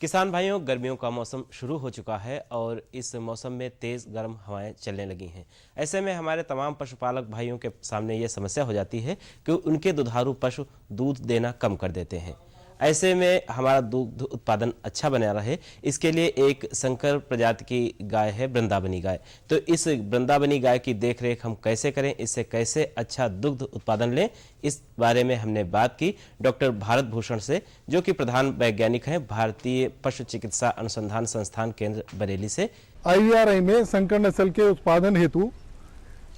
किसान भाइयों, गर्मियों का मौसम शुरू हो चुका है और इस मौसम में तेज़ गर्म हवाएं चलने लगी हैं। ऐसे में हमारे तमाम पशुपालक भाइयों के सामने ये समस्या हो जाती है कि उनके दुधारू पशु दूध देना कम कर देते हैं। ऐसे में हमारा दूध उत्पादन अच्छा बना रहे, इसके लिए एक संकर प्रजाति की गाय है वृंदावनी गाय। तो इस वृंदावनी गाय की देखरेख हम कैसे करें, इससे कैसे अच्छा दुग्ध उत्पादन लें, इस बारे में हमने बात की डॉक्टर भारत भूषण से, जो कि प्रधान वैज्ञानिक हैं भारतीय पशु चिकित्सा अनुसंधान संस्थान केंद्र बरेली से। IVRI में संकर नस्ल के उत्पादन हेतु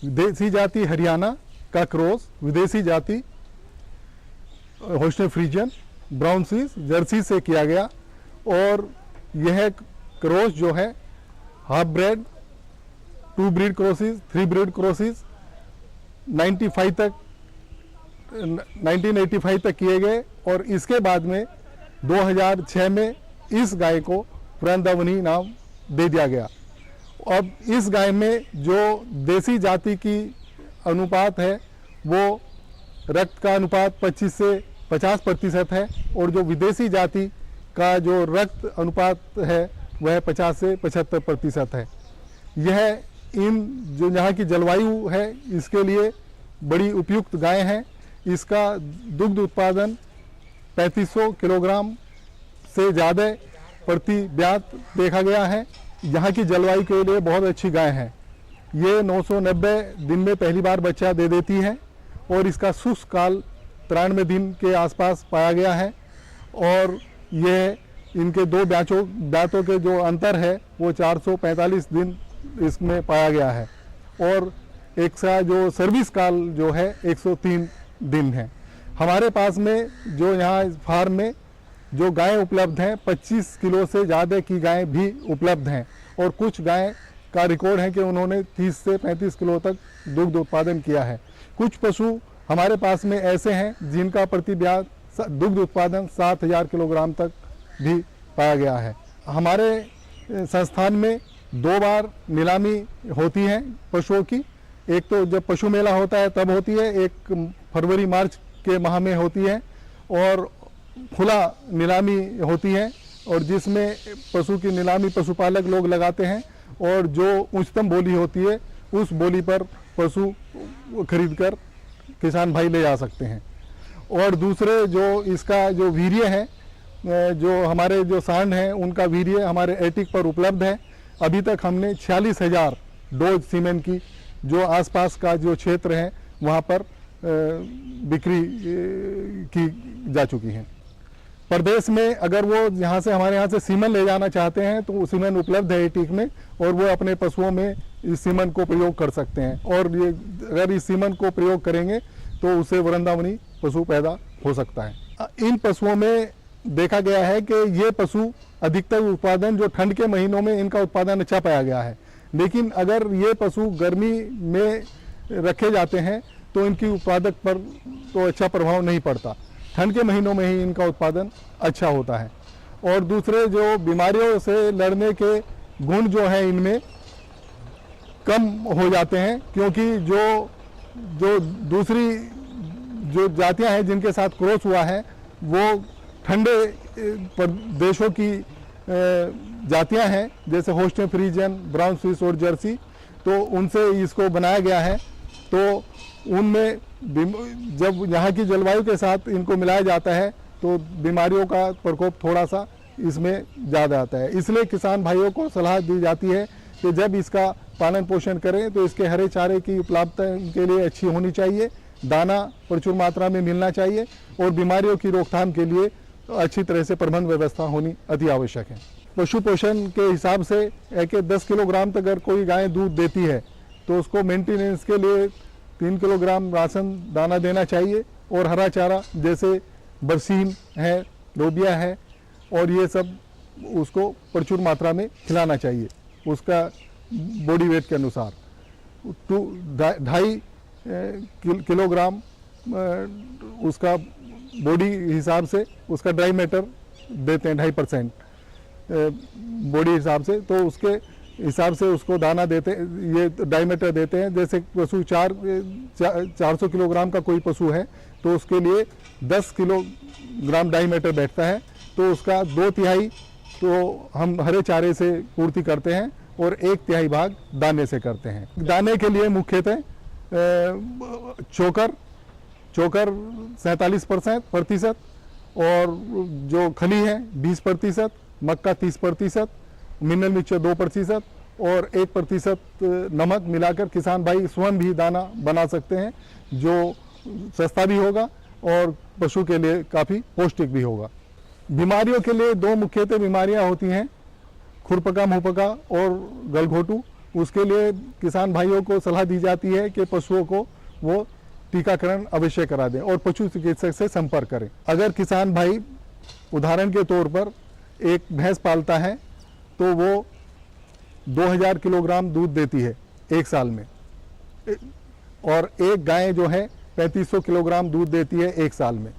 देसी जाति हरियाणा का क्रॉस विदेशी जाति होल्स्टाइन फ्रीजियन, ब्राउन स्विस, जर्सी से किया गया और यह क्रॉस जो है half bread, 2 breed crosses, 3 breed crosses 1985 तक किए गए और इसके बाद में 2006 में इस गाय को वृंदावनी नाम दे दिया गया। अब इस गाय में जो देसी जाति की अनुपात है वो रक्त का अनुपात 25 से 50% है और जो विदेशी जाति का जो रक्त अनुपात है वह 50 से 75% है। यह इन जो यहाँ की जलवायु है इसके लिए बड़ी उपयुक्त गाय है। इसका दुग्ध उत्पादन 3500 किलोग्राम से ज़्यादा प्रति ब्यात देखा गया है। यहाँ की जलवायु के लिए बहुत अच्छी गाय है। ये 990 दिन में पहली बार बच्चा दे देती है और इसका शुष्क काल 93 दिन के आसपास पाया गया है और यह इनके दो ब्यातों के जो अंतर है वो 445 दिन इसमें पाया गया है और एक सा जो सर्विस काल जो है 103 दिन है। हमारे पास में जो यहाँ फार्म में जो गायें उपलब्ध हैं 25 किलो से ज़्यादा की गायें भी उपलब्ध हैं और कुछ गायें का रिकॉर्ड है कि उन्होंने 30 से 35 किलो तक दुग्ध उत्पादन किया है। कुछ पशु हमारे पास में ऐसे हैं जिनका प्रति ब्यात दुग्ध उत्पादन 7000 किलोग्राम तक भी पाया गया है। हमारे संस्थान में 2 बार नीलामी होती है पशुओं की। एक तो जब पशु मेला होता है तब होती है, एक फरवरी मार्च के माह में होती है और खुला नीलामी होती है और जिसमें पशु की नीलामी पशुपालक लोग लगाते हैं और जो उच्चतम बोली होती है उस बोली पर पशु खरीदकर किसान भाई ले जा सकते हैं। और दूसरे जो इसका जो वीर्य है, जो हमारे जो सांड हैं उनका वीर्य हमारे एटिक पर उपलब्ध है। अभी तक हमने 46,000 डोज सीमेन की जो आसपास का जो क्षेत्र है वहाँ पर बिक्री की जा चुकी है। प्रदेश में अगर वो यहाँ से हमारे यहाँ से सीमन ले जाना चाहते हैं तो सीमन उपलब्ध है एटिक में और वो अपने पशुओं में इस सीमन को प्रयोग कर सकते हैं और ये अगर इस सीमन को प्रयोग करेंगे तो उससे वृंदावनी पशु पैदा हो सकता है। इन पशुओं में देखा गया है कि ये पशु अधिकतर उत्पादन जो ठंड के महीनों में इनका उत्पादन अच्छा पाया गया है, लेकिन अगर ये पशु गर्मी में रखे जाते हैं तो इनकी उत्पादक पर तो अच्छा प्रभाव नहीं पड़ता। ठंड के महीनों में ही इनका उत्पादन अच्छा होता है और दूसरे जो बीमारियों से लड़ने के गुण जो हैं इनमें कम हो जाते हैं, क्योंकि जो दूसरी जो जातियां हैं जिनके साथ क्रॉस हुआ है वो ठंडे प्रदेशों की जातियां हैं, जैसे होल्स्टाइन फ्रीजियन, ब्राउन स्विस और जर्सी। तो उनसे इसको बनाया गया है। तो उनमें जब यहाँ की जलवायु के साथ इनको मिलाया जाता है तो बीमारियों का प्रकोप थोड़ा सा इसमें ज़्यादा आता है। इसलिए किसान भाइयों को सलाह दी जाती है कि जब इसका पालन पोषण करें तो इसके हरे चारे की उपलब्धता इनके लिए अच्छी होनी चाहिए, दाना प्रचुर मात्रा में मिलना चाहिए और बीमारियों की रोकथाम के लिए अच्छी तरह से प्रबंध व्यवस्था होनी अति आवश्यक है। पशु पोषण के हिसाब से है कि 10 किलोग्राम तक अगर कोई गाय दूध देती है तो उसको मेंटेनेंस के लिए 3 किलोग्राम राशन दाना देना चाहिए और हरा चारा जैसे बरसीन है, लोबिया है और ये सब उसको प्रचुर मात्रा में खिलाना चाहिए उसका बॉडी वेट के अनुसार। 2.5 किलोग्राम उसका बॉडी हिसाब से उसका ड्राई मैटर देते हैं 2.5% बॉडी हिसाब से, तो उसके हिसाब से उसको दाना देते ये डायमीटर देते हैं। जैसे पशु 400 किलोग्राम का कोई पशु है तो उसके लिए 10 किलोग्राम डायमीटर बैठता है, तो उसका 2/3 तो हम हरे चारे से पूर्ति करते हैं और 1/3 भाग दाने से करते हैं। दाने के लिए मुख्यतः चोकर 47% और जो खली है 20%, मक्का 30%, मिनरल मिक्सचर 2% और 1% नमक मिलाकर किसान भाई स्वयं भी दाना बना सकते हैं, जो सस्ता भी होगा और पशु के लिए काफ़ी पौष्टिक भी होगा। बीमारियों के लिए 2 मुख्यतः बीमारियां होती हैं, खुरपका मुहपका और गलघोटू। उसके लिए किसान भाइयों को सलाह दी जाती है कि पशुओं को वो टीकाकरण अवश्य करा दें और पशु चिकित्सक से संपर्क करें। अगर किसान भाई उदाहरण के तौर पर एक भैंस पालता है तो वो 2000 किलोग्राम दूध देती है 1 साल में, और एक गाय जो है 3500 किलोग्राम दूध देती है 1 साल में।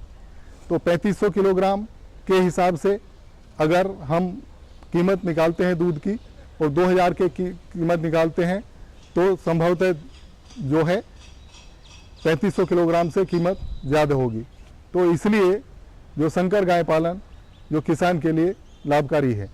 तो 3500 किलोग्राम के हिसाब से अगर हम कीमत निकालते हैं दूध की और 2000 के कीमत निकालते हैं तो संभवतः जो है 3500 किलोग्राम से कीमत ज़्यादा होगी। तो इसलिए जो संकर गाय पालन जो किसान के लिए लाभकारी है।